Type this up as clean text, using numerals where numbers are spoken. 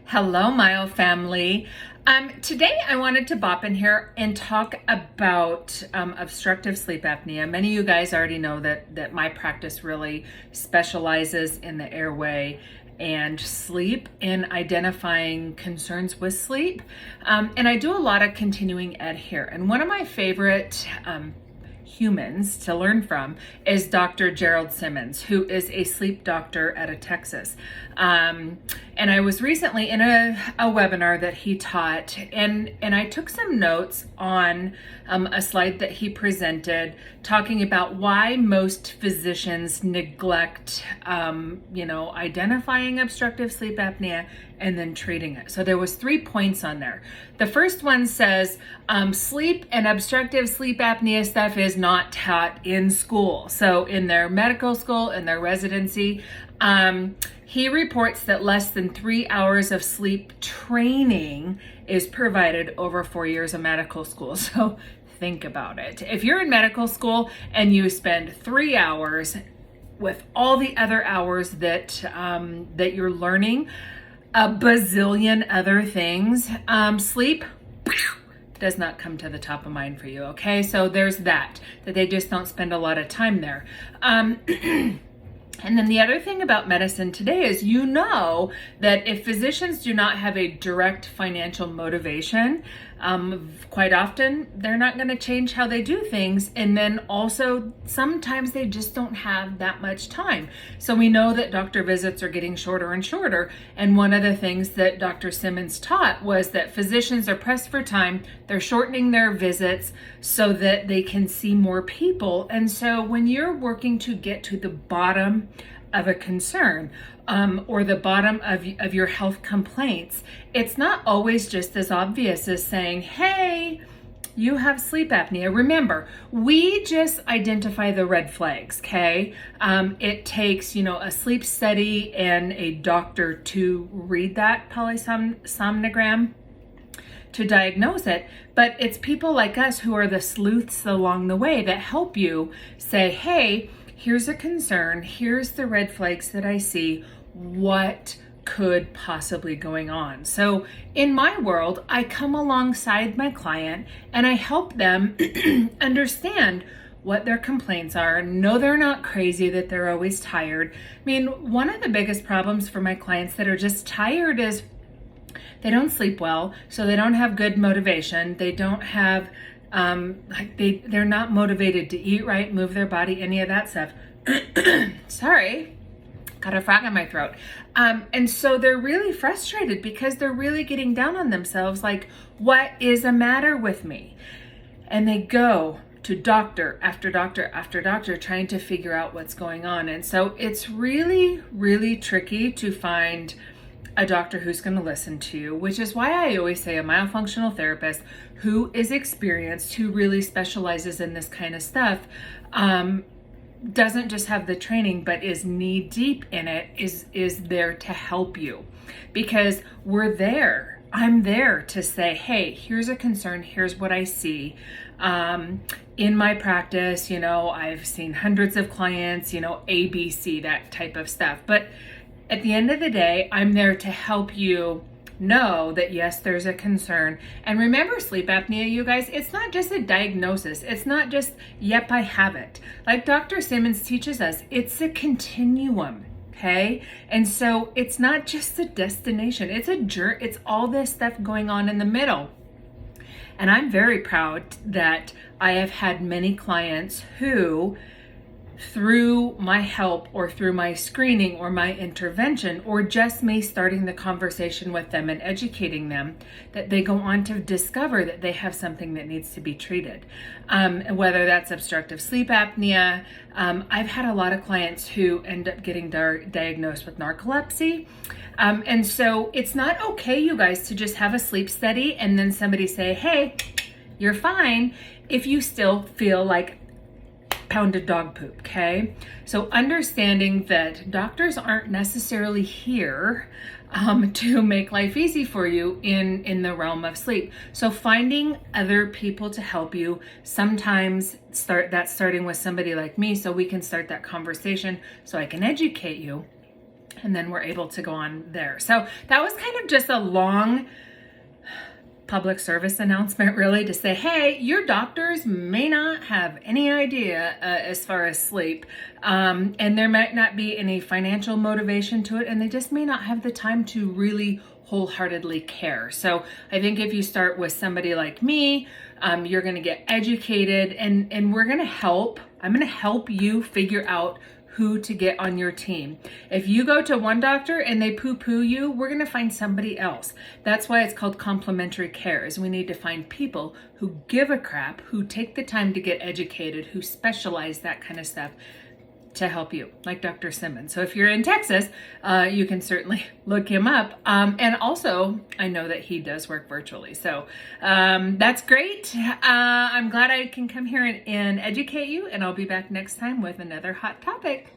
Hello, Myo family. Today I wanted to bop in here and talk about obstructive sleep apnea. Many of you guys already know that my practice really specializes in the airway and sleep and identifying concerns with sleep. And I do a lot of continuing ed here. And one of my favorite humans to learn from is Dr. Gerald Simmons, who is a sleep doctor out of Texas. And I was recently in a webinar that he taught, and I took some notes on a slide that he presented talking about why most physicians neglect, identifying obstructive sleep apnea and then treating it. So there was 3 points on there. The first one says sleep and obstructive sleep apnea stuff is not taught in school. So in their medical school, in their residency, he reports that less than 3 hours of sleep training is provided over 4 years of medical school. So think about it. If you're in medical school and you spend 3 hours with all the other hours that you're learning a bazillion other things, sleep does not come to the top of mind for you. Okay, so there's that they just don't spend a lot of time there. And then the other thing about medicine today is, that if physicians do not have a direct financial motivation, quite often they're not going to change how they do things. And then also sometimes they just don't have that much time. So we know that doctor visits are getting shorter and shorter. And one of the things that Dr. Simmons taught was that physicians are pressed for time. They're shortening their visits so that they can see more people. And so when you're working to get to the bottom of a concern or the bottom of your health complaints, it's not always just as obvious as saying, hey, you have sleep apnea. Remember, we just identify the red flags, okay? It takes, a sleep study and a doctor to read that polysomnogram to diagnose it, but it's people like us who are the sleuths along the way that help you say, hey, here's a concern, here's the red flags that I see, what could possibly going on. So in my world, I come alongside my client and I help them understand what their complaints are. No, they're not crazy, that they're always tired. I mean, one of the biggest problems for my clients that are just tired is they don't sleep well, so they don't have good motivation. They don't have they're not motivated to eat right, move their body, any of that stuff. Sorry, got a frog in my throat. And so they're really frustrated because they're really getting down on themselves, like, what is the matter with me? And they go to doctor after doctor after doctor trying to figure out what's going on. And so it's really, really tricky to find a doctor who's going to listen to you, which is why I always say a myofunctional therapist who is experienced, who really specializes in this kind of stuff, doesn't just have the training, but is knee deep in it, is there to help you, because we're there. I'm there to say, hey, here's a concern, here's what I see. In my practice, I've seen hundreds of clients, ABC, that type of stuff. But at the end of the day, I'm there to help you know that yes, there's a concern. And remember, sleep apnea, you guys, it's not just a diagnosis. It's not just, yep, I have it. Like Dr. Simmons teaches us, it's a continuum, okay? And so it's not just a destination. It's a journey. It's all this stuff going on in the middle. And I'm very proud that I have had many clients who, through my help or through my screening or my intervention, or just me starting the conversation with them and educating them, that they go on to discover that they have something that needs to be treated. Whether that's obstructive sleep apnea. I've had a lot of clients who end up getting diagnosed with narcolepsy. And so it's not okay, you guys, to just have a sleep study and then somebody say, hey, you're fine, if you still feel like pounded dog poop, okay? So understanding that doctors aren't necessarily here to make life easy for you in the realm of sleep. So finding other people to help you, sometimes starting with somebody like me so we can start that conversation so I can educate you. and then we're able to go on there. So that was kind of just a long public service announcement, really, to say, hey, your doctors may not have any idea as far as sleep, and there might not be any financial motivation to it, and they just may not have the time to really wholeheartedly care. So I think if you start with somebody like me, you're going to get educated, and we're going to help. I'm going to help you figure out who to get on your team. If you go to one doctor and they poo-poo you, we're going to find somebody else. That's why it's called complementary care, is we need to find people who give a crap, who take the time to get educated, who specialize that kind of stuff to help you, like Dr. Simmons. So if you're in Texas, you can certainly look him up. And also, I know that he does work virtually. So that's great. I'm glad I can come here and educate you, and I'll be back next time with another hot topic.